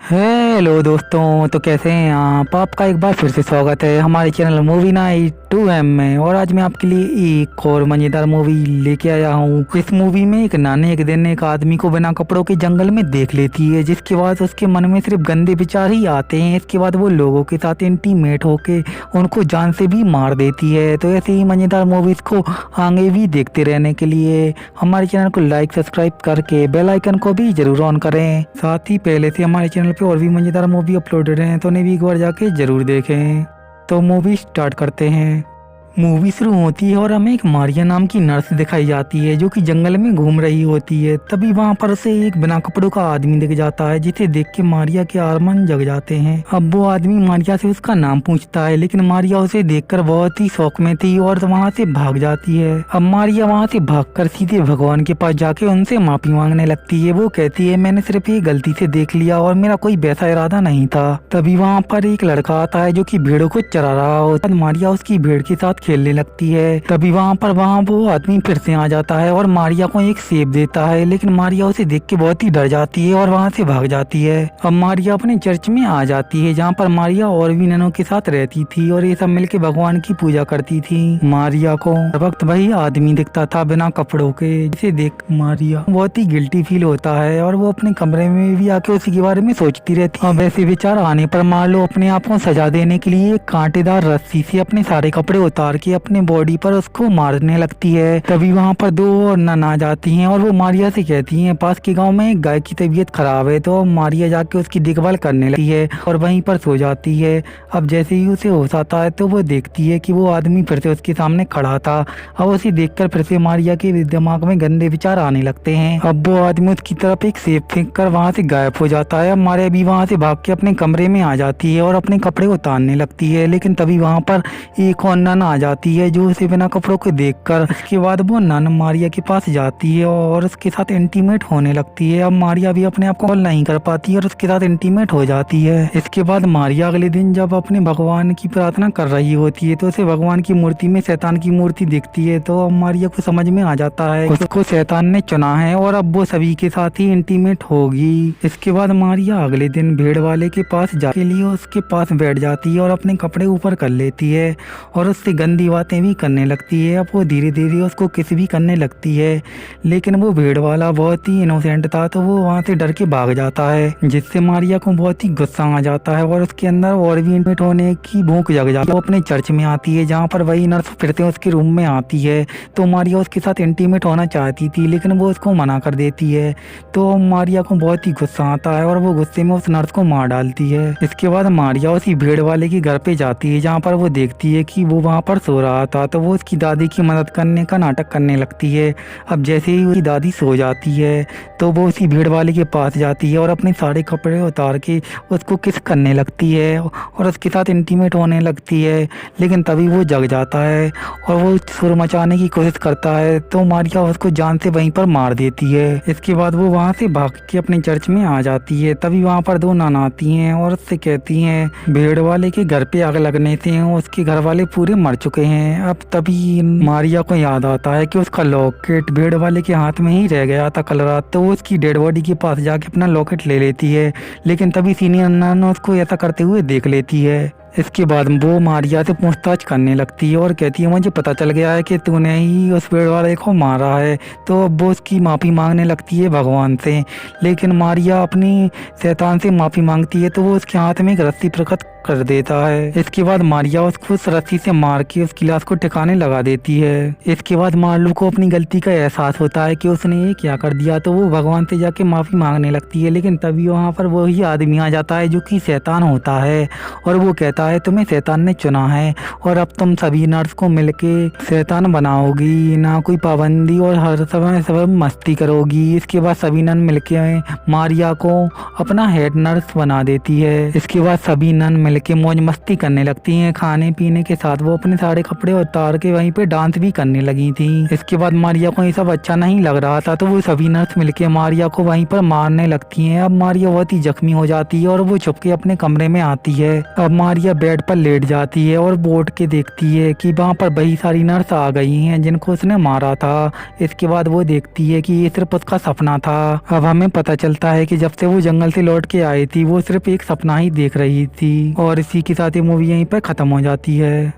Hello दोस्तों, तो कैसे हैं आप? आपका एक बार फिर से स्वागत है हमारे चैनल मूवी नाइट 2M में। और आज मैं आपके लिए एक और मज़ेदार मूवी लेके आया हूँ। इस मूवी में एक नानी एक दिन एक आदमी को बिना कपड़ों के जंगल में देख लेती है, जिसके बाद उसके मन में सिर्फ गंदे विचार ही आते हैं। इसके बाद वो लोगों के साथ इंटीमेट होके उनको जान से भी मार देती है। तो ऐसे ही मज़ेदार मूवीज़ को आगे भी देखते रहने के लिए हमारे चैनल को लाइक सब्सक्राइब करके बेल आइकन को भी जरूर ऑन करें। साथ ही पहले से हमारे चैनल पे और भी मज़ेदार मूवी अपलोडेड हैं, तो उन्हें भी एक बार जाके जरूर देखें। तो मूवी स्टार्ट करते हैं। मूवी शुरू होती है और हमें एक मारिया नाम की नर्स दिखाई जाती है, जो कि जंगल में घूम रही होती है। तभी वहां पर उसे एक बिना कपड़ों का आदमी दिख जाता है, जिसे देख के मारिया के अरमान जग जाते हैं। अब वो आदमी मारिया से उसका नाम पूछता है, लेकिन मारिया उसे देखकर बहुत ही शौक में थी और वहां से भाग जाती है। अब मारिया वहां से भागकर सीधे भगवान के पास जाके उनसे माफी मांगने लगती है। वो कहती है, मैंने सिर्फ ये गलती से देख लिया और मेरा कोई वैसा इरादा नहीं था। तभी वहाँ पर एक लड़का आता है जो कि भेड़ों को चरा रहा होता है। मारिया उसकी भेड़ के साथ खेलने लगती है। तभी वहाँ वो आदमी फिर से आ जाता है और मारिया को एक सेब देता है, लेकिन मारिया उसे देख के बहुत ही डर जाती है और वहाँ से भाग जाती है। अब मारिया अपने चर्च में आ जाती है, जहाँ पर मारिया और भी ननों के साथ रहती थी और ये सब मिलके भगवान की पूजा करती थी। मारिया को हर वक्त वही आदमी दिखता था बिना कपड़ों के, जिसे देख मारिया बहुत ही गिल्टी फील होता है और वो अपने कमरे में भी आके उसी के बारे में सोचती रहती है। अब ऐसे विचार आने पर मार्लो अपने आप को सजा देने के लिए एक कांटेदार रस्सी से अपने सारे कपड़े उतार के अपने बॉडी पर उसको मारने लगती है। तभी वहाँ पर दो और नन आ जाती हैं और वो मारिया से कहती हैं, पास के गांव में एक गाय की तबीयत खराब है। तो मारिया जाके उसकी देखभाल करने लगती है और वहीं पर सो जाती है। अब जैसे ही उसे होश आता है तो वो देखती है कि वो आदमी फिर से उसके सामने खड़ा था। अब उसे देखकर फिर से मारिया के दिमाग में गंदे विचार आने लगते हैं। अब वो आदमी उसकी तरफ एक सेब फेंक कर वहाँ से गायब हो जाता है। अब मारिया भी वहाँ से भाग के अपने कमरे में आ जाती है और अपने कपड़े उतारने लगती है, लेकिन तभी वहाँ पर एक और नन आ जाती है जो उसे बिना कपड़ों के देखकर उसके बाद वो नन मारिया के पास जाती है और उसके साथ इंटीमेट होने लगती है। अब मारिया भी अपने आप को कंट्रोल नहीं कर पाती है और उसके साथ इंटीमेट हो जाती है। इसके बाद मारिया अगले दिन जब अपने भगवान की प्रार्थना कर रही होती है तो उसे भगवान की मूर्ति में शैतान की मूर्ति दिखती है। तो अब मारिया को समझ में आ जाता है उसको शैतान ने चुना है और अब वो सभी के साथ ही इंटीमेट होगी। इसके बाद मारिया अगले दिन भेड़ वाले के पास जाके लिए उसके पास बैठ जाती है और अपने कपड़े ऊपर कर लेती है और उससे गंदी बातें भी करने लगती है। अब वो धीरे धीरे उसको किस भी करने लगती है, लेकिन वो भेड़ वाला बहुत ही इनोसेंट था तो वो वहाँ से डर के भाग जाता है, जिससे मारिया को बहुत ही गुस्सा आ जाता है और उसके अंदर और भी इंटीमेट होने की भूख जग जाती है। वो अपने चर्च में आती है, जहाँ पर वही नर्स फिर से उसके रूम में आती है। तो मारिया उसके साथ इंटीमेट होना चाहती थी, लेकिन वो उसको मना कर देती है। तो मारिया को बहुत ही गुस्सा आता है और वो गुस्से में उस नर्स को मार डालती है। इसके बाद मारिया उसी भेड़ वाले के घर पे जाती है, जहाँ पर वो देखती है कि वो वहाँ पर सो रहा था। तो वो उसकी दादी की मदद करने का नाटक करने लगती है। अब जैसे ही उसकी दादी सो जाती है तो वो उसी भेड़ वाले के पास जाती है और अपने सारे कपड़े उतार के उसको किस करने लगती है और उसके साथ इंटीमेट होने लगती है। लेकिन तभी वो जग जाता है और वो सुर मचाने की कोशिश करता है, तो मारिया उसको जान से वहीं पर मार देती है। इसके बाद वो वहाँ से भाग के अपने चर्च में आ जाती है। तभी वहाँ पर दो नन आती हैं और उससे कहती हैं, भेड़ वाले के घर पे आग लगने से उसके घर वाले पूरे मर चुके हैं। अब तभी मारिया को याद आता है कि उसका लॉकेट भेड़ वाले के हाथ में ही रह गया था कल रात। तो वो उसकी डेड बॉडी के पास जाके अपना लॉकेट ले लेती है, लेकिन तभी सीनियर नन उसको ऐसा करते हुए देख लेती है। इसके बाद वो मारिया से पूछताछ करने लगती है और कहती है, मुझे पता चल गया है कि तूने ही उस भेड़ वाले को मारा है। तो अब वो उसकी माफ़ी मांगने लगती है भगवान से, लेकिन मारिया अपनी शैतान से माफ़ी मांगती है तो वो उसके हाथ में एक रस्सी प्रकट कर देता है। इसके बाद मारिया उसको उस रस्सी से मार के उसकी लाश को ठिकाने लगा देती है। इसके बाद मार्लो को अपनी गलती का एहसास होता है कि उसने ये क्या कर दिया, तो वो भगवान से जाके माफ़ी मांगने लगती है। लेकिन तभी वहाँ पर वही आदमी आ जाता है जो कि शैतान होता है और वो कहता है, तुम्हें शैतान ने चुना है और अब तुम सभी नर्स को मिलके शैतान बनाओगी, ना कोई पाबंदी और हर समय सब मस्ती करोगी। इसके बाद सभी नन मिलके मारिया को अपना हेड नर्स बना देती है। इसके बाद सभी नन मिलके मौज मस्ती करने लगती हैं। खाने पीने के साथ वो अपने सारे कपड़े उतार के वहीं पे डांस भी करने लगी थी। इसके बाद मारिया को ये सब अच्छा नहीं लग रहा था, तो वो सभी नर्स मिलके मारिया को वहीं पर मारने लगती हैं। अब मारिया बहुत ही जख्मी हो जाती है और वो छुप के अपने कमरे में आती है। अब मारिया बेड पर लेट जाती है और बोर्ड के देखती है कि वहाँ पर वही सारी नर्स आ गई हैं जिनको उसने मारा था। इसके बाद वो देखती है कि ये सिर्फ उसका सपना था। अब हमें पता चलता है कि जब से वो जंगल से लौट के आई थी वो सिर्फ एक सपना ही देख रही थी। और इसी के साथ ये मूवी यहीं पर खत्म हो जाती है।